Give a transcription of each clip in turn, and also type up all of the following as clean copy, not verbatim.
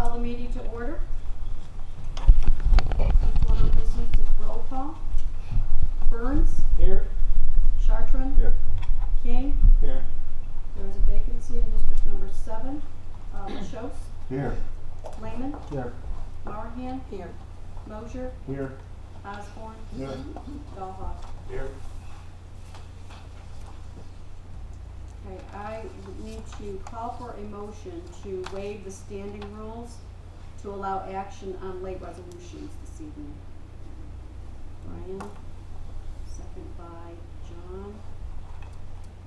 call the meeting to order. First order of business is roll call. Burns. Here. Chartrand. Here. King. Here. There is a vacancy in district number 7. Lachos. Here. Lehman. Here. Morahan. Here. Mosier. Here. Osborne. Here. Dahlhoff. Here. Okay, I would need to call for a motion to waive the standing rules to allow action on late resolutions this evening. Brian, second by John,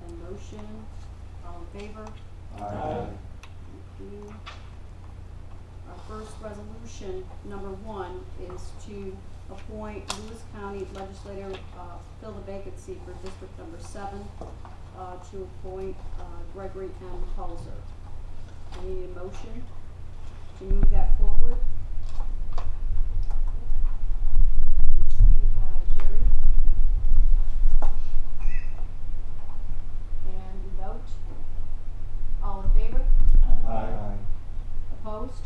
and motion, all in favor? Aye. Thank you. Our first resolution, number 1, is to appoint Lewis County Legislator, fill the vacancy for district number 7, to appoint Gregory M. Halser. I need a motion to move that forward. And second by Jerry. And we vote. All in favor? Aye. Opposed?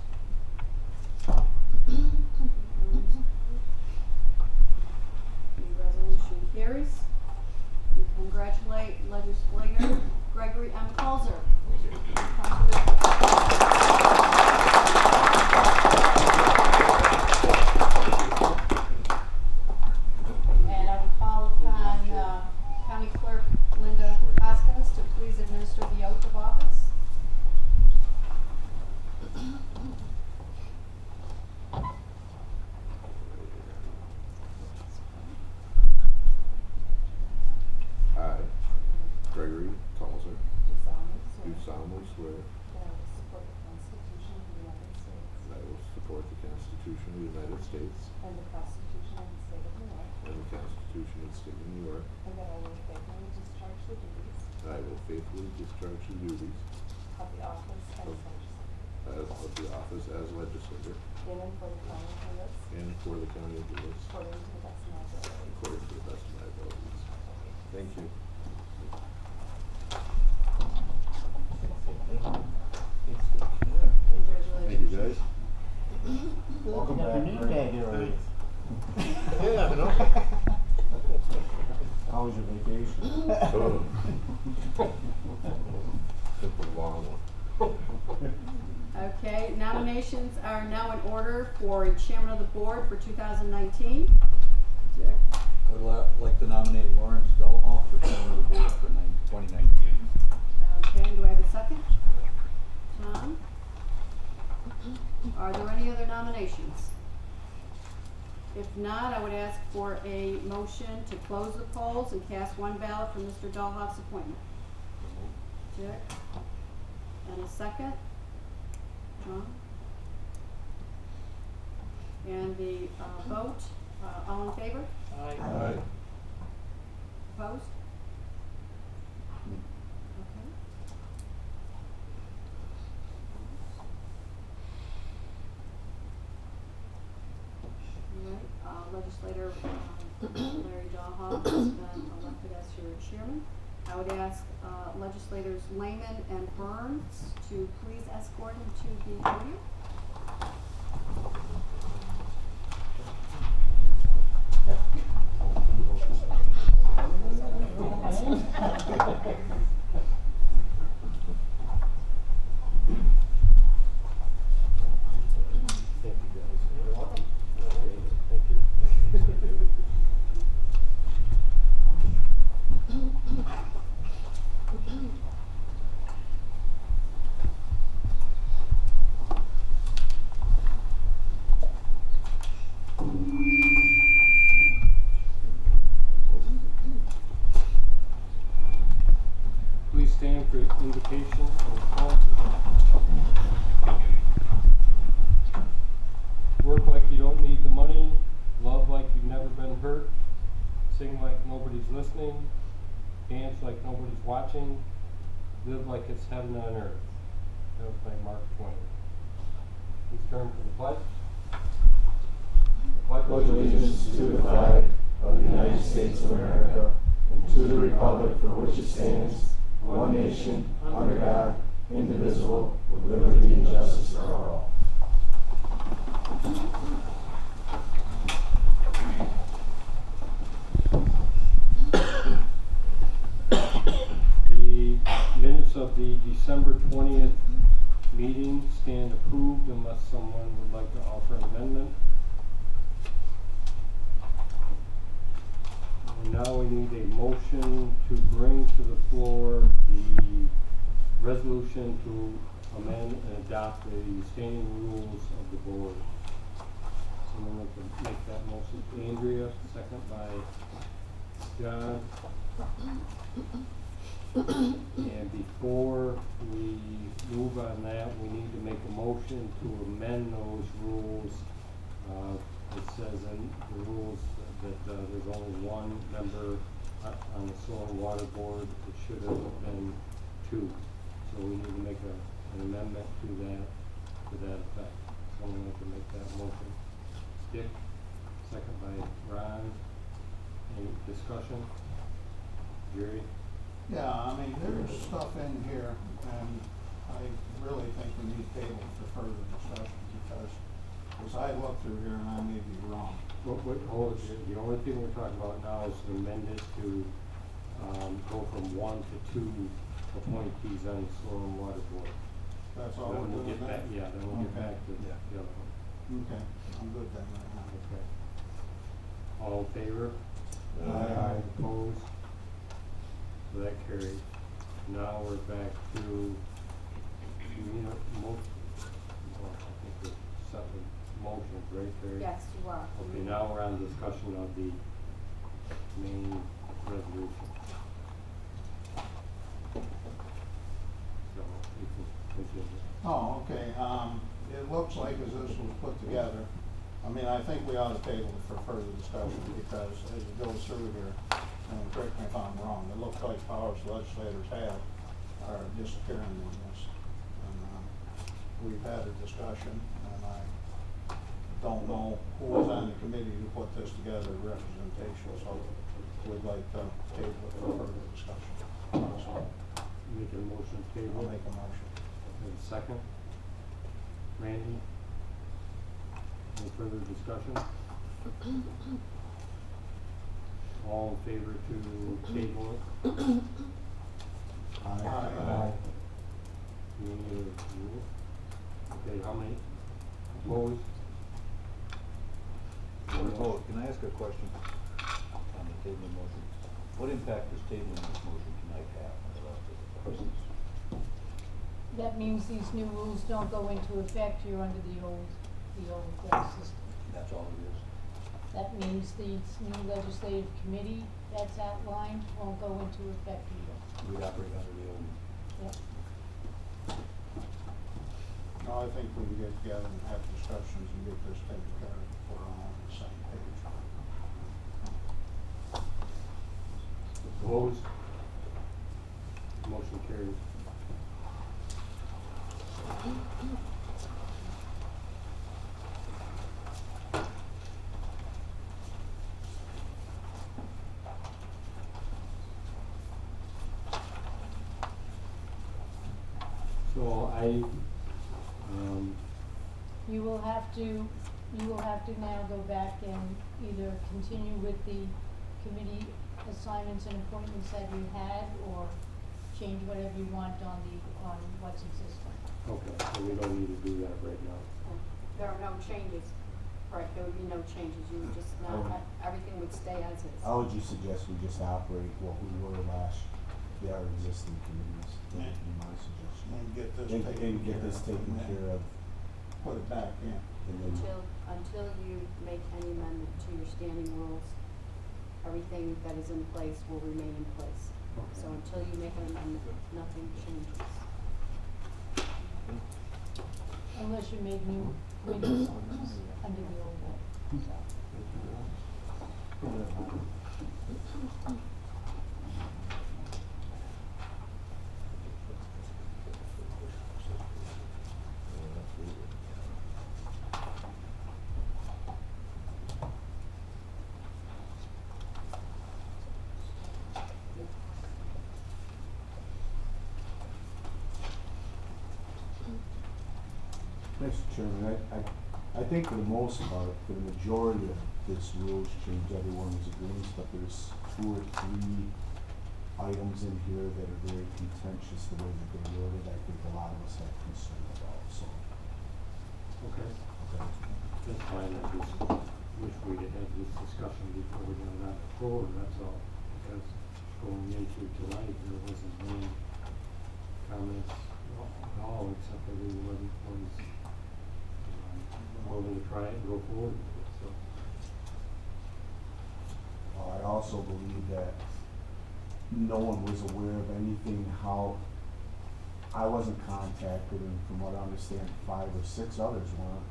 The resolution carries. We congratulate Legislator Gregory M. Halser. And I will call upon County Clerk Linda Hoskins to please administer the oath of office. I, Gregory Halser, do solemnly swear That I will support the Constitution of the United States that I will support the Constitution of the United States and the Constitution of the State of New York, and the Constitution of the State of New York, and that I will faithfully discharge the duties of the office as of the office as legislator in and for the county of Lewis, and for the county of Lewis, according to the best of my ability. according to the best of my abilities. Thank you. Congratulations. Thank you, guys. Welcome back. Your name tag here already. Yeah, I know. How was your vacation? Oh. Took a long one. Okay, nominations are now in order for a chairman of the board for 2019. Dick. I would like to nominate Lawrence Dahlhoff for chairman of the board for 2019. Okay, do I have a second? Tom? Are there any other nominations? If not, I would ask for a motion to close the polls and cast one ballot for Mr. Dahlhoff's appointment. Dick? And a second? John? And the vote, all in favor? Aye. Opposed? Okay. All right, Legislator Larry Dahlhoff has been elected as your chairman. I would ask legislators Lehman and Burns to please escort him to the podium. Please stand for invocation and call. Work like you don't need the money, love like you've never been hurt, sing like nobody's listening, dance like nobody's watching, live like it's heaven on earth. That was by Mark Twain. Please turn to the pledge. Pledge allegiance to the flag of the United States of America and to the republic for which it stands, one nation, under God, indivisible, with liberty and justice for all. approved unless someone would like to offer an amendment. And now we need a motion to bring to the floor the resolution to amend and adopt the standing rules of the board. Someone like to make that motion? Andrea, second by John. And before we move on that, we need to make a motion to amend those rules. It says in the rules that there's only one member on the soil and water board. It should have been two. So we need to make an amendment to that effect. Someone like to make that motion? Dick, second by Ron. Any discussion? Jerry? Yeah, I mean, there's stuff in here, and I really think we need table for further discussion, because as I look through here, and I may be wrong. Hold it, the only thing we're talking about now is to amend it to, go from 1 to 2 appointees on the soil and water board. That's all Then we're we'll doing get back, now? yeah, then we'll get Okay. back to Yeah. the other one. Okay, I'm good then right now. Okay. All in favor? Aye. Opposed? So that carries. Now we're back to, we need a well, I think we're setting motions, right, Terry? Yes, you are. Okay, now we're on discussion of the main resolution. So, you can continue. Oh, okay, it looks like as this was put together, I mean, I think we ought to table it for further discussion, because as it goes through here, and correct me if I'm wrong, it looks like powers legislators have are disappearing in this. And, we've had a discussion, and I don't know who was on the committee who put this together, representation, so we'd like to table it for further discussion. So, Make a motion to table. I'll make a motion. And second. Randy? Any further discussion? All in favor to table it? Aye. Any other rule? Okay, how many opposed? Oh, can I ask a question on the tabling motion? What impact does tabling this motion tonight have on the rest of the process? That means these new rules don't go into effect, you're under the old system. That's all it is? That means the new legislative committee that's outlined won't go into effect either. We'd operate under the old? Yep. No, I think we can get together and have discussions and get this taken care of if we're all on the same page. Opposed? Motion carries. So you will have to now go back and either continue with the committee assignments and appointments that you had, or change whatever you want on what's existing. okay, so we don't need to do that right now. There are no changes, right, there would be no changes, you would just not, everything would stay as is. How would you suggest we just operate what we were our existing committees? That would be my suggestion. And get this And taken get this care of, taken and then care of, Put it back in. and then, Until you make any amendment to your standing rules, everything that is in place will remain in place. Okay. So until you make an amendment, nothing changes. Unless you make new committee assignments under the old one, so. Mr. Chairman, I think for the most part, for the majority of this rules change, everyone's agreeing, but there's 2 or 3 items in here that are very contentious, the way that they worded, I think a lot of us have concern about, so. Okay. That's fine, I just wish we'd have had this discussion before we got that forward, that's all. Because going into tonight, there wasn't any comments at all, except that everyone was willing to try it and go forward with it, so. I also believe that no one was aware of anything, how I wasn't contacted, and from what I understand, 5 or 6 others weren't,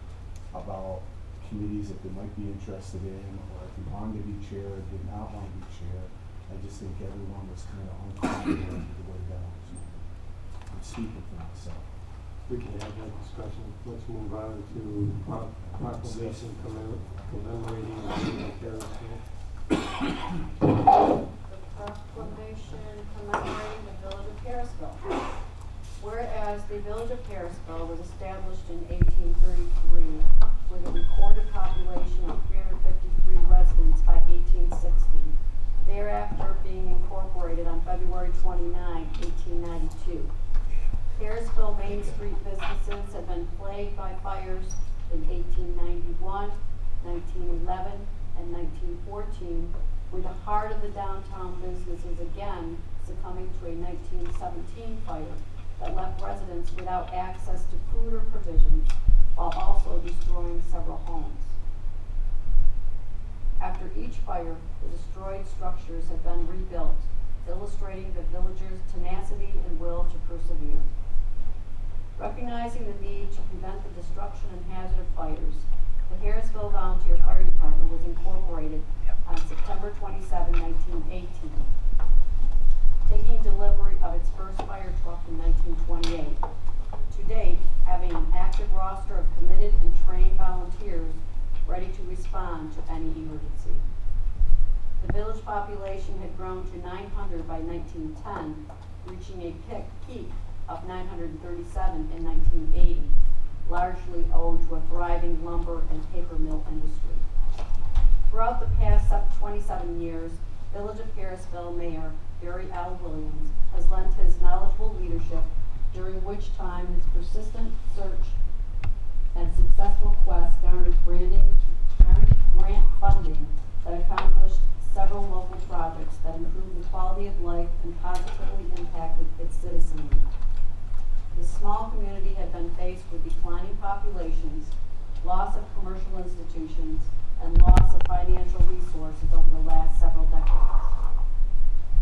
about committees that they might be interested in, or if you wanted to be chair or did not want to be chair. I just think everyone was kind of uncomfortable with the way that was moving. I'm speaking for myself. We can have that discussion. Let's move on to proclamation commemorating the Day of Harrisville. The proclamation commemorating the village of Harrisville. Whereas the village of Harrisville was established in 1833 with a recorded population of 353 residents by 1860, thereafter being incorporated on February 29, 1892. Harrisville Main Street businesses have been plagued by fires in 1891, 1911, and 1914, with the heart of the downtown businesses again succumbing to a 1917 fire that left residents without access to food or provisions, while also destroying several homes. After each fire, the destroyed structures have been rebuilt, illustrating the villagers' tenacity and will to persevere. Recognizing the need to prevent the destruction and hazard of fires, the Harrisville Volunteer Fire Department was incorporated on September 27, 1918. Taking delivery of its first fire truck in 1928. To date, having an active roster of committed and trained volunteers ready to respond to any emergency. The village population had grown to 900 by 1910, reaching a peak of 937 in 1980, largely owed to a thriving lumber and paper mill industry. Throughout the past 27 years, Village of Harrisville Mayor Barry L. Williams has lent his knowledgeable leadership, during which time his persistent search and successful quest garnered grant funding that accomplished several local projects that improved the quality of life and positively impacted its citizenry. The small community had been faced with declining populations, loss of commercial institutions, and loss of financial resources over the last several decades.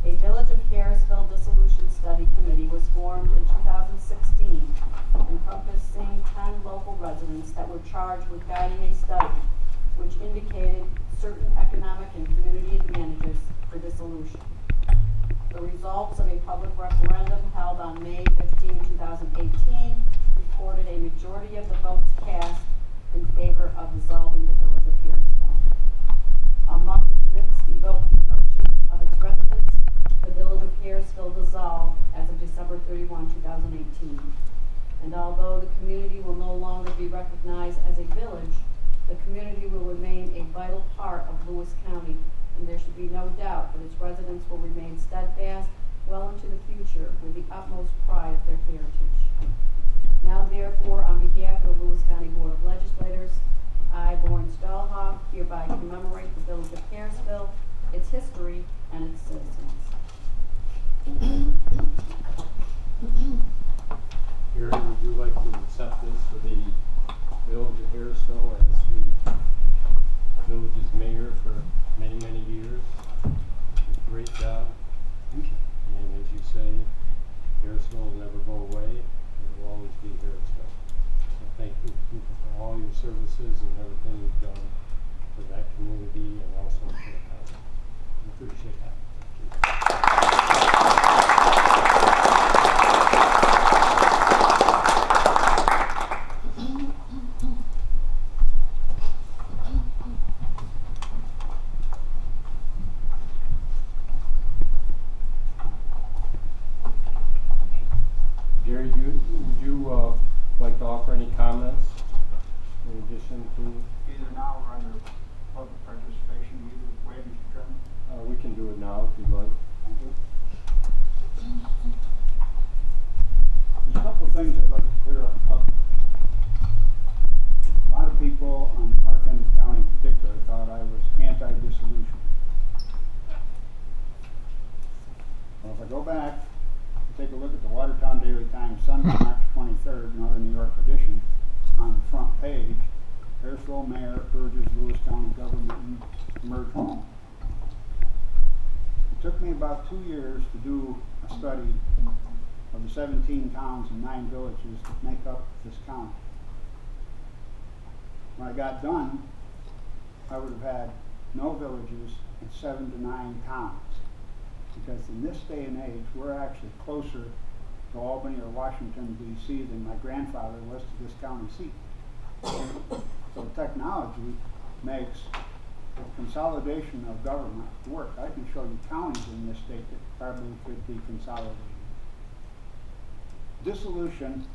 A Village of Harrisville Dissolution Study Committee was formed in 2016, encompassing 10 local residents that were charged with guiding a study which indicated certain economic and community advantages for dissolution. The results of a public referendum held on May 15, 2018 recorded a majority of the votes cast in favor of dissolving the Village of Harrisville. Among mixed emotions of its residents, the Village of Harrisville dissolved as of December 31, 2018. And although the community will no longer be recognized as a village, the community will remain a vital part of Lewis County, and there should be no doubt that its residents will remain steadfast well into the future with the utmost pride of their heritage. Now therefore, on behalf of the Lewis County Board of Legislators, I, Lauren Stahlhoff, hereby commemorate the Village of Harrisville, its history, and its citizens. Gary, would you like to accept this for the Village of Harrisville as the village's mayor for many, many years? Great job. And as you say, Harrisville will never go away. It will always be Harrisville. So thank you for all your services and everything you've done for that community and also for the county. We appreciate that. Gary, would you like to offer any comments in addition to? Either now or under public participation, either way, Mr. Chairman. We can do it now if you'd like. Thank you. There's a couple of things I'd like to clear up. Harrisville mayor urges Lewis County government merger. It took me about 2 years to do a study of the 17 towns and 9 villages that make up this county. When I got done, I would have had no villages and 7 to 9 towns. Because in this day and age, we're actually closer to Albany or Washington DC than my grandfather was to this county seat. So technology makes the consolidation of government work. I can show you counties in this state that probably could be consolidated. Dissolution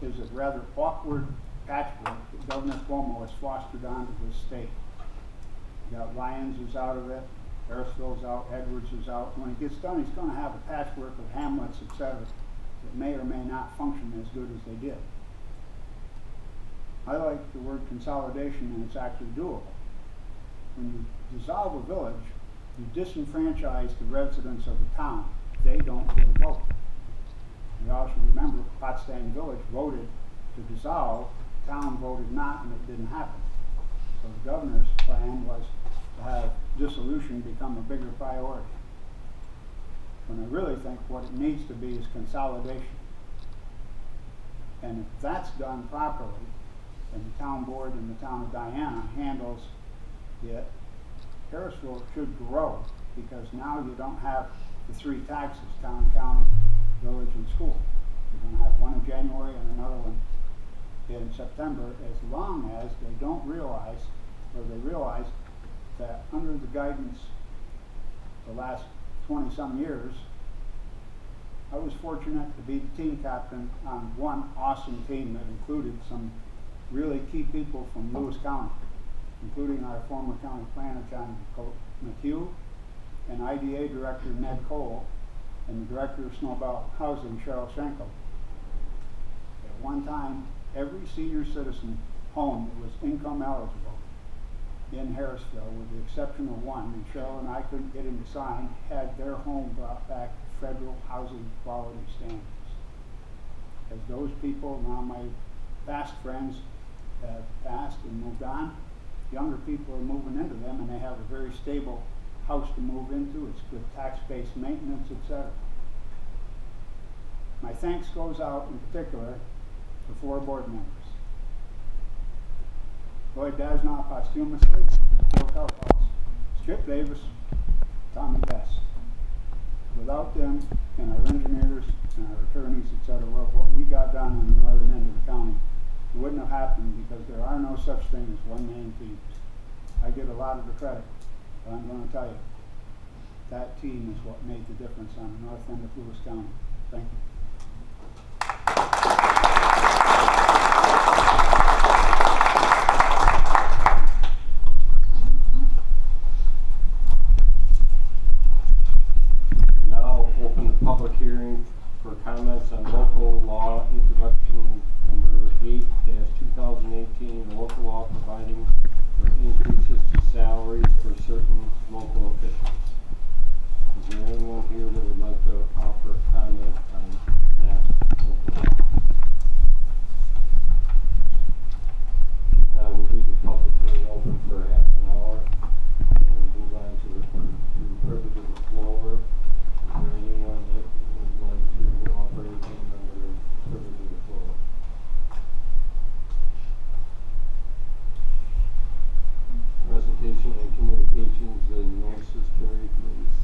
is a rather awkward patchwork that Governor Cuomo has fostered onto this state. You got Lyons is out of it, Harrisville's out, Edwards is out. When he gets done, he's going to have a patchwork of hamlets, etc., that may or may not function as good as they did. I like the word consolidation, and it's actually doable. When you dissolve a village, you disenfranchise the residents of the town. They don't get a vote. You also remember Potsdam Village voted to dissolve, the town voted not, and it didn't happen. So the governor's plan was to have dissolution become a bigger priority. When I really think what it needs to be is consolidation. And if that's done properly, and the town board in the town of Diana handles it, Harrisville should grow, because now you don't have the 3 taxes, town, county, village, and school. You're going to have one in January and another one in September, as long as they don't realize, or they realize that under the guidance the last 20-some years, I was fortunate to be the team captain on one awesome team that included some really key people from Lewis County, including our former county planner, John McHugh, and IDA director, Ned Cole, and the director of Snowbelt Housing, Cheryl Schenkel. At one time, every senior citizen home that was income eligible in Harrisville, with the exception of one, and Cheryl and I couldn't get him to sign, had their home brought back to federal housing quality standards. As those people, now my past friends, have passed and moved on, younger people are moving into them, and they have a very stable house to move into. It's good tax-based maintenance, etc. My thanks goes out in particular to 4 board members. Lloyd Dasnaw posthumously, Bill Carpals, Skip Davis, Tommy Best. Without them and our engineers and our attorneys, etc., what we got done on the northern end of the county, it wouldn't have happened, because there are no such thing as one-man teams. I get a lot of the credit, but I'm going to tell you, that team is what made the difference on the north end of Lewis County. Thank you. Now open the public hearing for comments on local law introduction number 8-2018, the local law providing for increases to salaries for certain local officials. Is there anyone here that would like to offer a comment on that local law? Now we'll leave the public hearing open for half an hour and move on to the privilege of the floor. Is there anyone that would like to offer anything under privilege of the floor? Presentation and communications, and Mrs. Terry, please.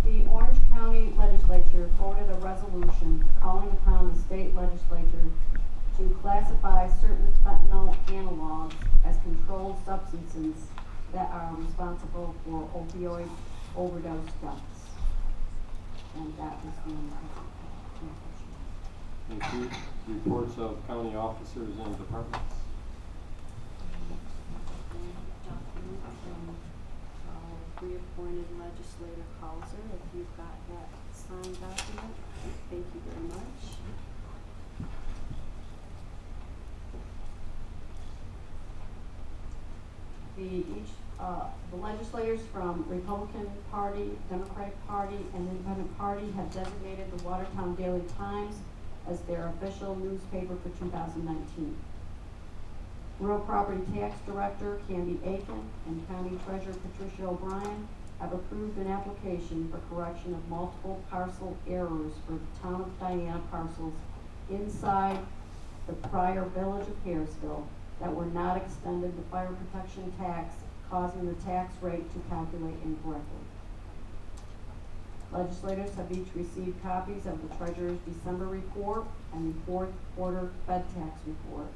The Orange County Legislature voted a resolution calling upon the state legislature to classify certain fentanyl analogs as controlled substances that are responsible for opioid overdose deaths. And that is the end of the Thank you. Reports of county officers and departments. document from reappointed legislator Hauser, if you've got that signed document. Thank you very much. The legislators from Republican Party, Democratic Party, and Independent Party have designated the Watertown Daily Times as their official newspaper for 2019. Real Property Tax Director Candy Aiken and County Treasurer Patricia O'Brien have approved an application for correction of multiple parcel errors for the Town of Diana parcels inside the prior Village of Harrisville that were not extended the fire protection tax, causing the tax rate to calculate incorrectly. Legislators have each received copies of the Treasurer's December report and the fourth quarter Fed tax report,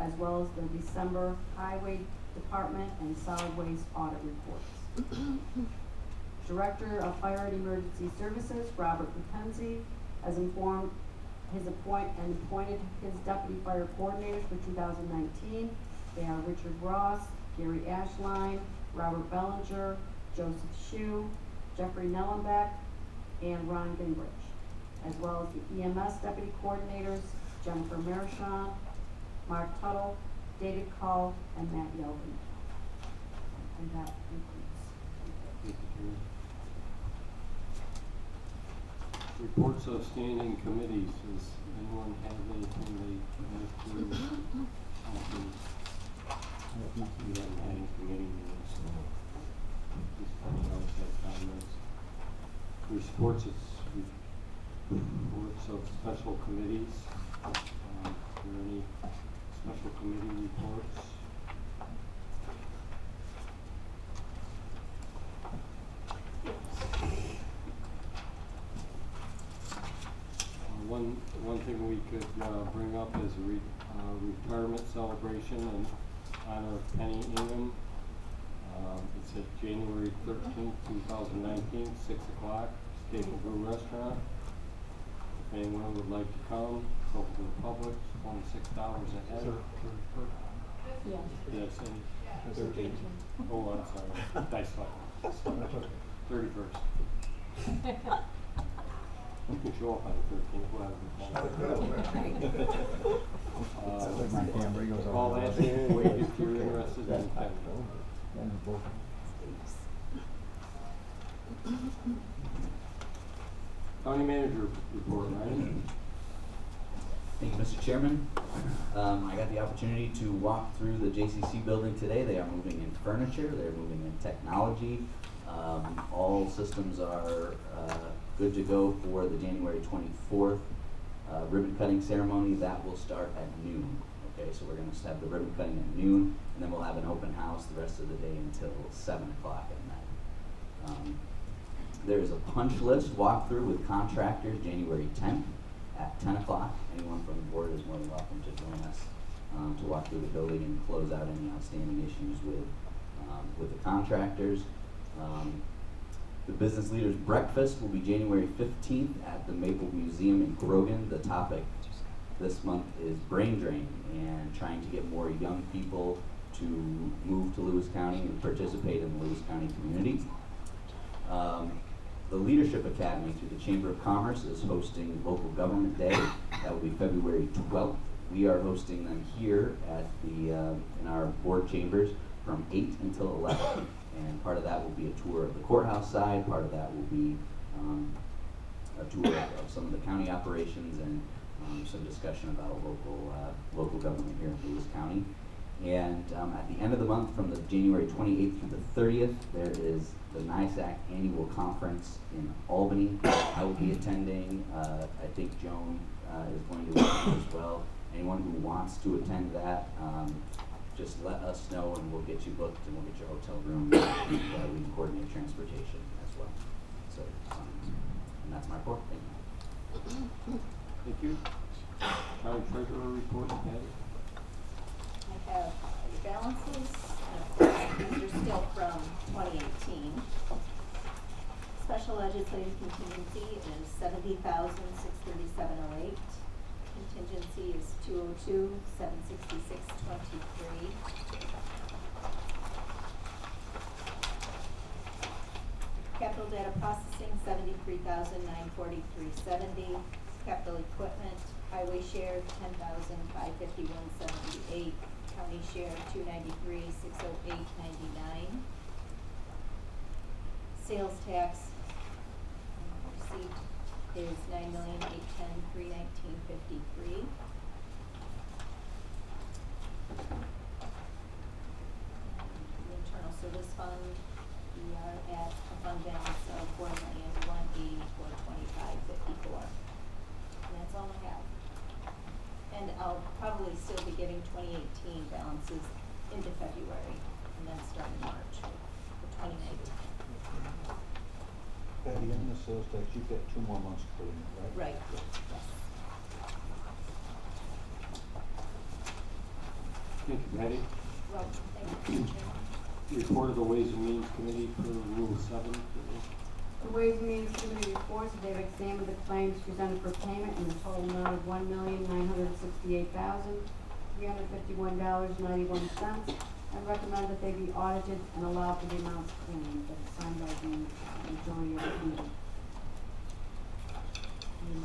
as well as the December Highway Department and Solid Waste audit reports. Director of Fire and Emergency Services, Robert McKenzie, has appointed his deputy fire coordinators for 2019. They are Richard Ross, Gary Ashline, Robert Bellinger, Joseph Shue, Jeffrey Nellenbeck, and Ron Gingrich, as well as the EMS deputy coordinators, Jennifer Marichon, Mark Tuttle, David Call, and Matt Yeldon. And that concludes. Thank you, Jerry. Reports of standing committees. Does anyone have anything they want to? We haven't had any committee meetings, so just any else have comments. Reports of special committees. Are there any special committee reports? One thing we could bring up is a retirement celebration in honor of Penny Ingham. It's at January 13th, 2019, 6 o'clock, Staple Brew Restaurant. If anyone would like to come, it's open to the public, it's $26 a head. Yes. Yes, 13. Oh, I'm sorry. Dice luck. 31st. You can show up on the 13th, My camera goes on. Call that if you're interested in attending. County manager report, Ryan. Thank you, Mr. Chairman. I got the opportunity to walk through the JCC building today. They are moving in furniture, they're moving in technology. All systems are good to go for the January 24th ribbon cutting ceremony. That will start at noon. Okay, so we're going to have the ribbon cutting at noon, and then we'll have an open house the rest of the day until 7 o'clock at night. There is a punch list walkthrough with contractors January 10th at 10 o'clock. Anyone from the board is more than welcome to join us to walk through the building and close out any outstanding issues with the contractors. The Business Leaders Breakfast will be January 15th at the Maple Museum in Grogan. The topic this month is brain drain and trying to get more young people to move to Lewis County and participate in the Lewis County community. The Leadership Academy through the Chamber of Commerce is hosting Local Government Day. That will be February 12th. We are hosting them here at the in our board chambers from 8 until 11. And part of that will be a tour of the courthouse side, part of that will be a tour of some of the county operations and some discussion about local government here in Lewis County. And at the end of the month, from the January 28th through the 30th, there is the NISAC annual conference in Albany. I will be attending. I think Joan is going to attend as well. Anyone who wants to attend that, just let us know and we'll get you booked and we'll get your hotel room and we can coordinate transportation as well. So, and that's my report. Thank you. Thank you. County treasurer report, Patty. I have your balances, and of course, these are still from 2018. Special legislative contingency is $70,637.08. Contingency is $202,766.23. Capital data processing, $73,943.70. Capital equipment, highway share, $10,551.78. County share, $293,608.99. Sales tax receipt is $9,810,319.53. fund, we are at a fund balance of $4,180,425.54. And that's all I have. And I'll probably still be getting 2018 balances into February, and then start in March for 2019. At the end of the sales tax, you get 2 more months to put in, right? Right, yes. Thank you, Patty. Well, thank you, Mr. Chairman. Report of the Ways and Means Committee for Rule 7. The Ways and Means Committee reports that they've examined the claims presented for payment in the total amount of $1,968,351.91 and recommend that they be audited and allowed for the amounts claimed. That's signed by the majority of the committee.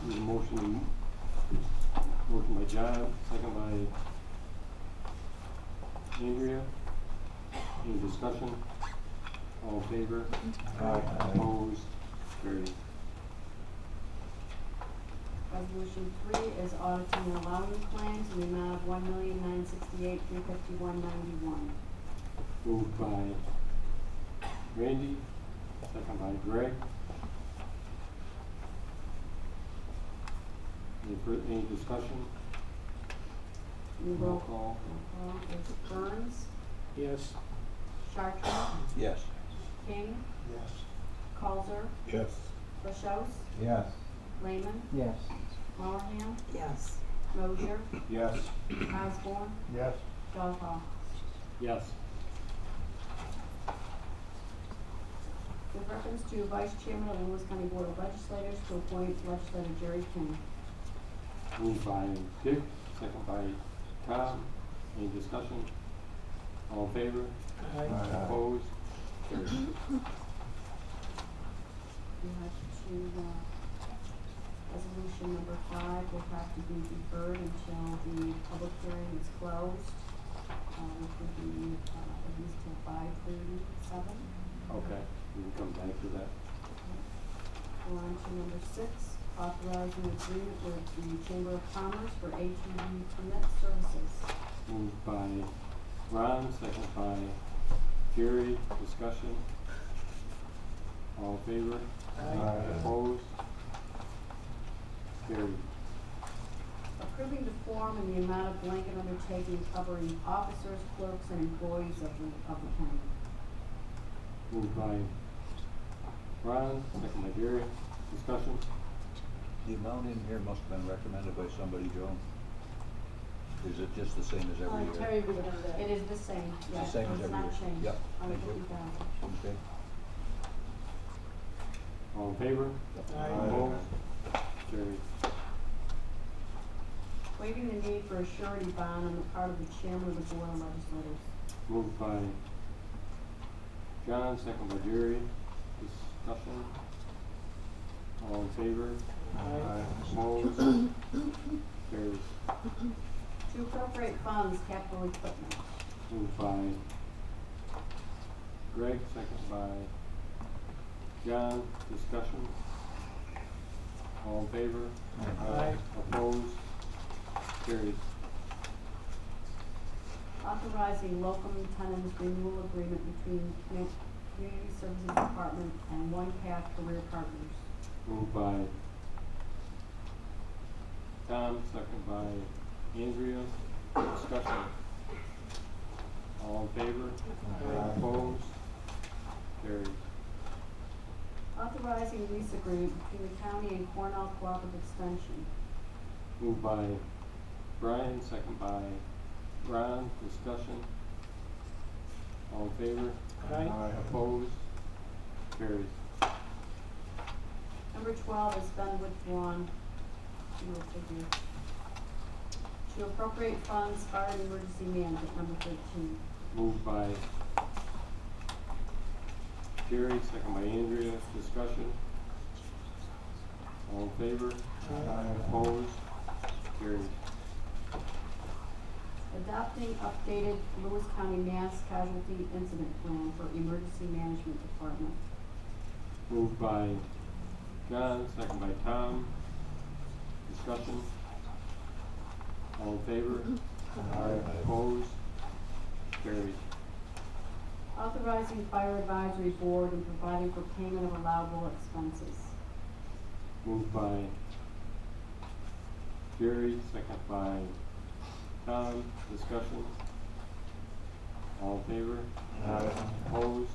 Need a motion by John, second by Andrea. Any discussion? All in favor? Opposed? Carried. Resolution 3 is auditing and allowing claims in the amount of $1,968,351.91. Moved by Randy, second by Greg. Any discussion? Roll call. Roll call is Burns, Yes. Chartran, Yes. King, Yes. Colzer, Yes. Lachos, Yes. Lehman, Yes. Monahan, Yes. Mosier, Yes. Osborne, Yes. Donkoff. Yes. With reference to Vice Chairman of the Lewis County Board of Legislators to appoint Legislator Jerry King. Moved by Dick, second by Tom. Any discussion? All in favor? Opposed? Carried. You have to, resolution number 5 will have to be deferred until the public hearing is closed. Which would be, at least till 5:37. Okay, we can come back to that. We're on to number 6, authorizing agreement with the Chamber of Commerce for ATV permit services. Moved by Ron, second by Jerry. Discussion? All in favor? Opposed? Carried. Approving the form in the amount of blanket undertaking covering officers, clerks, and employees of the county. Moved by Ron, second by Jerry. Discussion? The amount in here must have been recommended by somebody, Joe. Is it just the same as every year? Terry would have that. It is the same, the yes, same as it's every not year. changed. Yep, thank you. 150,000. Okay. All in favor? Opposed? Carried. Waiving the need for a surety bond on the part of the chairman of the Board of Legislators. Moved by John, second by Jerry. Discussion? All in favor? Opposed? Carried. To appropriate funds, capital equipment. Moved by Greg, second by John. Discussion? All in favor? Opposed? Carried. Authorizing locum tenens renewal agreement between Community Services Department and One Path Career Partners. Moved by Tom, second by Andrea. Discussion? All in favor? Opposed? Carried. Authorizing lease agreement between the county and Cornell Cooperative Extension. Moved by Brian, second by Ron. Discussion? All in favor? Opposed? Carried. Number 12 has been withdrawn. You will figure. To appropriate funds, fire and emergency management, number 13. Moved by Jerry, second by Andrea. Discussion? All in favor? Opposed? Carried. Adopting updated Lewis County Mass Casualty Incident Plan for Emergency Management Department. Moved by John, second by Tom. Discussion? All in favor? Opposed? Carried. Authorizing fire advisory board and providing for payment of allowable expenses. Moved by Jerry, second by Tom. Discussion. All in favor? Opposed?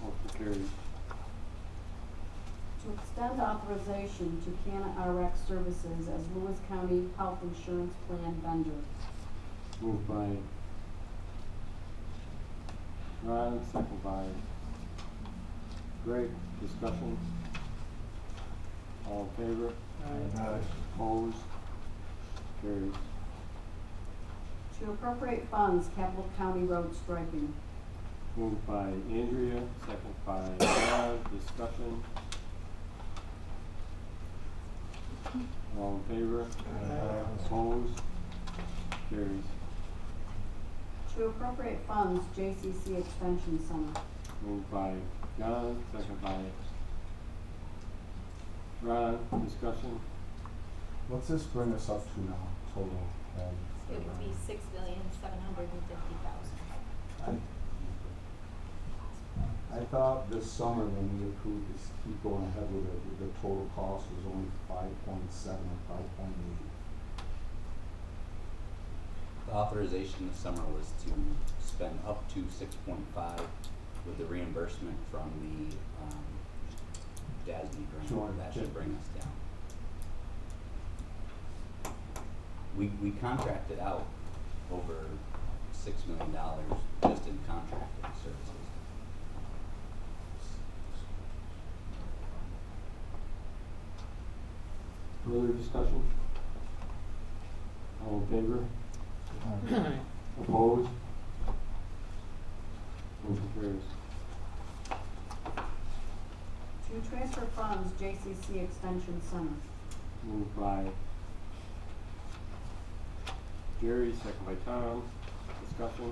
Motion carries. To extend authorization to Canna RX Services as Lewis County Health Insurance Plan vendor. Moved by Ron, second by Greg. Discussion. All in favor? Opposed? Carries. To appropriate funds, capital county road striping. Moved by Andrea, second by Ron. Discussion. All in favor? Opposed? Carries. To appropriate funds, JCC Extension Center. Moved by John, second by Ron. Discussion. What's this bring us up to now, total? It would be $6,750,000. I thought this summer when we approved this, keep going ahead with it, the total cost was only 5.7 or 5.8. The authorization this summer was to spend up to 6.5 with the reimbursement from the, DASNY grant. That should bring us down. We contracted out over $6 million just in contracting services. Further discussion? All in favor? Opposed? Motion carries. To transfer funds, JCC Extension Center. Moved by Jerry, second by Tom. Discussion.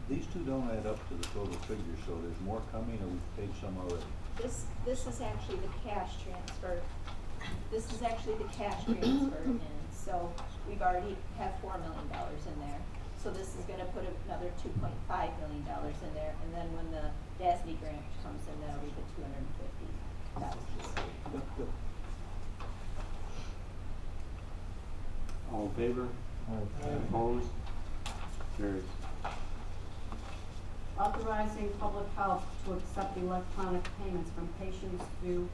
These two don't add up to the total figure, so there's more coming, or we've paid some already? This is actually the cash transfer. This is actually the cash transfer in, so we've already have $4 million in there. So this is gonna put another $2.5 million in there, and then when the DASNY grant comes in, that'll be the $250,000. Good, good. All in favor? Opposed? Carries. Authorizing public health to accept electronic payments from patients through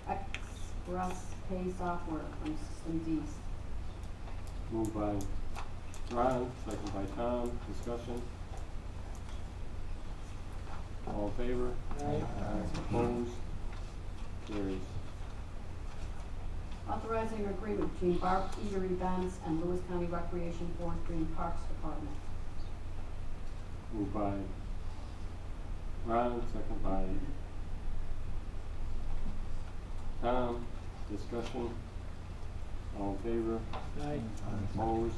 Express Pay software from Systems East. Moved by Ron, second by Tom. Discussion. All in favor? Opposed? Carries. Authorizing an agreement between Bark Eater Events and Lewis County Recreation, Forestry, and Parks Department. Moved by Ron, second by Tom. Discussion. All in favor? Opposed?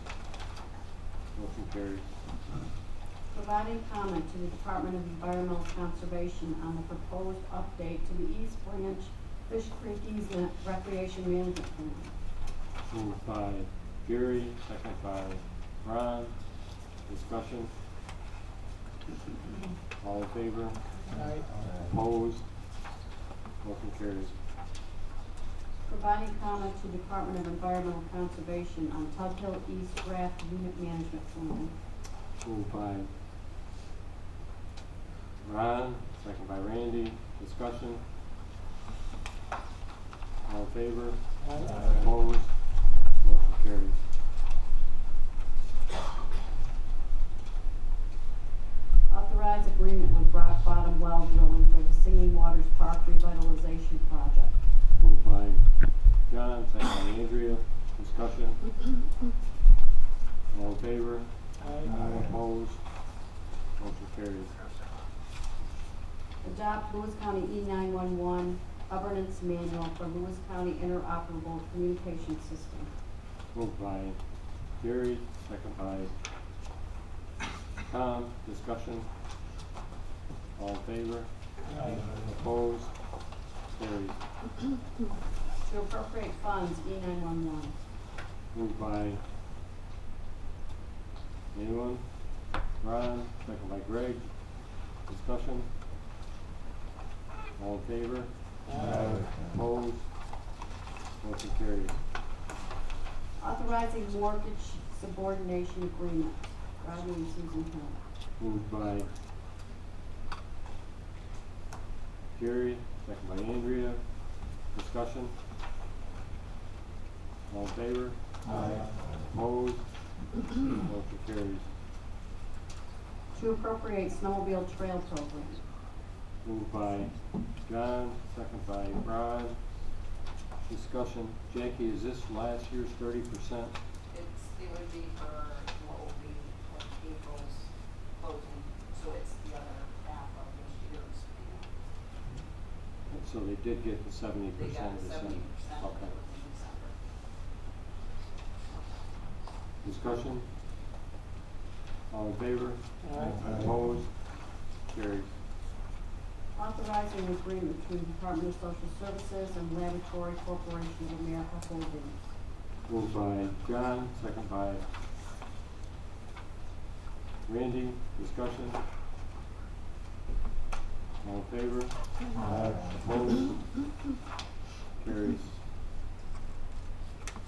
Motion carries. Providing comment to the Department of Environmental Conservation on the proposed update to the East Branch Fish Creek Easement Recreation Management Plan. Moved by Jerry, second by Ron. Discussion. All in favor? Opposed? Motion carries. Providing comment to Department of Environmental Conservation on Tug Hill East Draft Unit Management Plan. Moved by Ron, second by Randy. Discussion. All in favor? Opposed? Motion carries. Authorize agreement with Rock Bottom Well Drilling for the Singing Waters Park Revitalization Project. Moved by John, second by Andrea. Discussion. All in favor? Opposed? Motion carries. Adopt Lewis County E911 Governance Manual for Lewis County Interoperable Communication System. Moved by Jerry, second by Tom. Discussion. All in favor? Opposed? Carries. To appropriate funds, E911. Moved by anyone? Ron, second by Greg. Discussion? All in favor? Opposed? Motion carries. Authorizing mortgage subordination agreement. Rodney and Susan Hill. Moved by Jerry, second by Andrea. Discussion? All in favor? Opposed? Motion carries. To appropriate snowmobile trail program. Moved by John, second by Ron. Discussion. Jackie, is this last year's 30%? It would be for what will be like April's closing, so it's the other half of this year's payment. So they did get the 70% They got the December. 70% Okay. in December. Discussion? All in favor? Opposed? Carries. Authorizing an agreement between Department of Social Services and Laboratory Corporation of America Holdings. Moved by John, second by Randy. Discussion? All in favor? Opposed? Carries.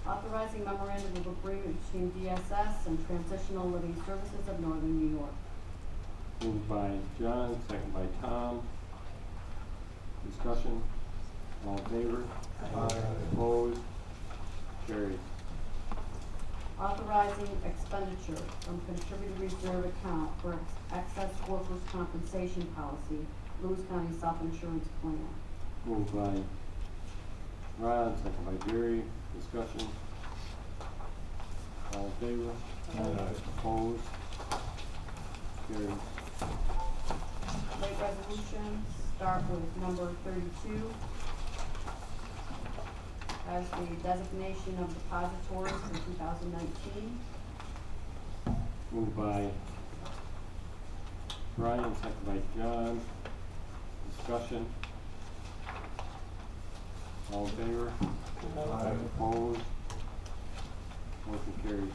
Authorizing memorandum of agreement between DSS and Transitional Living Services of Northern New York. Moved by John, second by Tom. Discussion? All in favor? Opposed? Carries. Authorizing expenditure from contributed reserve account for excess workers' compensation policy, Lewis County Self-Insurance Plan. Moved by Ron, second by Jerry. Discussion? All in favor? Opposed? Carries. Late resolutions, start with number 32. As the designation of depositories for 2019. Moved by Brian, second by John. Discussion? All in favor? Opposed? Motion carries.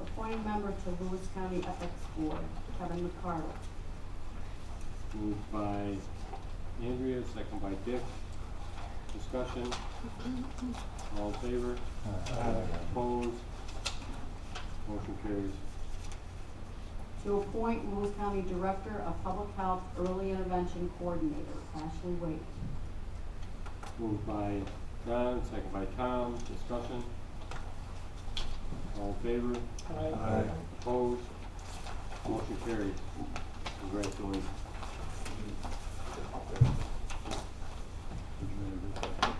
Appointing member to Lewis County Ethics Board, Kevin McCarty. Moved by Andrea, second by Dick. Discussion? All in favor? Opposed? Motion carries. To appoint Lewis County Director of Public Health Early Intervention Coordinator, Ashley Waite. Moved by John, second by Tom. Discussion? All in favor? Opposed? Motion carries. Congratulations.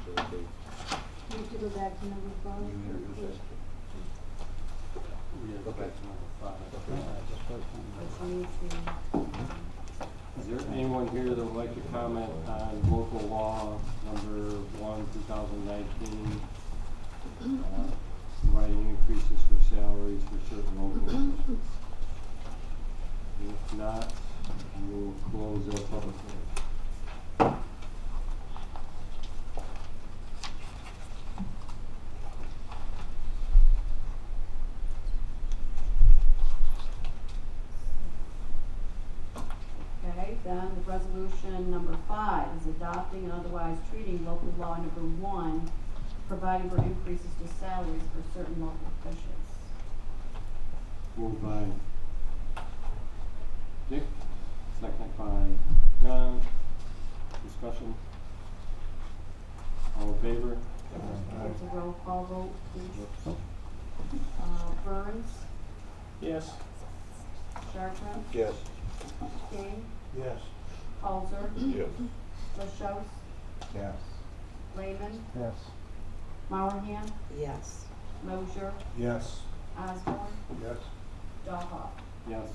You have to go back to number 5. We gotta go back to number 5. Which you need to, Is there anyone here that would like to comment on local law number 1, 2019, providing increases for salaries for certain local officials? If not, we'll close our public hearing. okay, then the resolution number 5 is adopting and otherwise treating local law number 1, providing for increases to salaries for certain local officials. Moved by Dick, second by John. Discussion? All in favor? It's a roll call vote, please. Burns, Yes. Chartrand, Yes. King, Yes. Halsey, Yes. LaChause, Yes. Lehman, Yes. Mowerhand, Yes. Mosier, Yes. Osborne, Yes. Dahlhoff. Yes.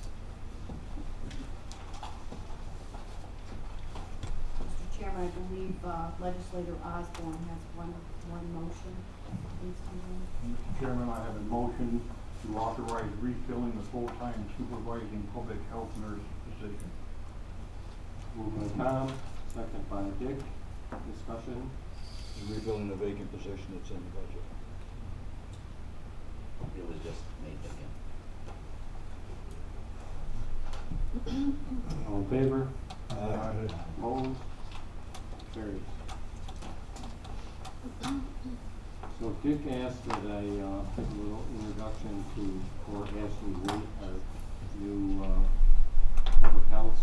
Mr. Chairman, I believe Legislator Osborne has one motion. Please come in. Mr. Chairman, I have a motion to authorize refilling the full-time supervising public health nurse position. Moved by Tom, second by Dick. Discussion? Refilling the vacant position that's in the budget. It was just made again. All in favor? Opposed? Carries. So Dick asked that I, give a little introduction for Ashley Waite, our new, public health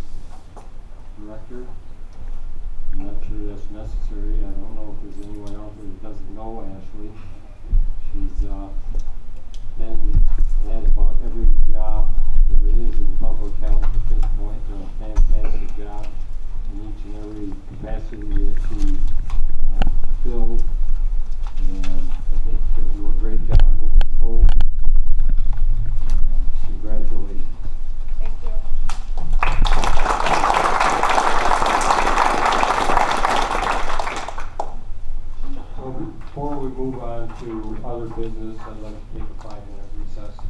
director. I'm not sure that's necessary. I don't know if there's anyone out there that doesn't know Ashley. She's, been at about every job there is in public health at this point, doing a fantastic job in each and every capacity that she, filled. And I think she'll do a great job moving forward. Congratulations. Thank you. So before we move on to other business, I'd like to take a 5-minute recess.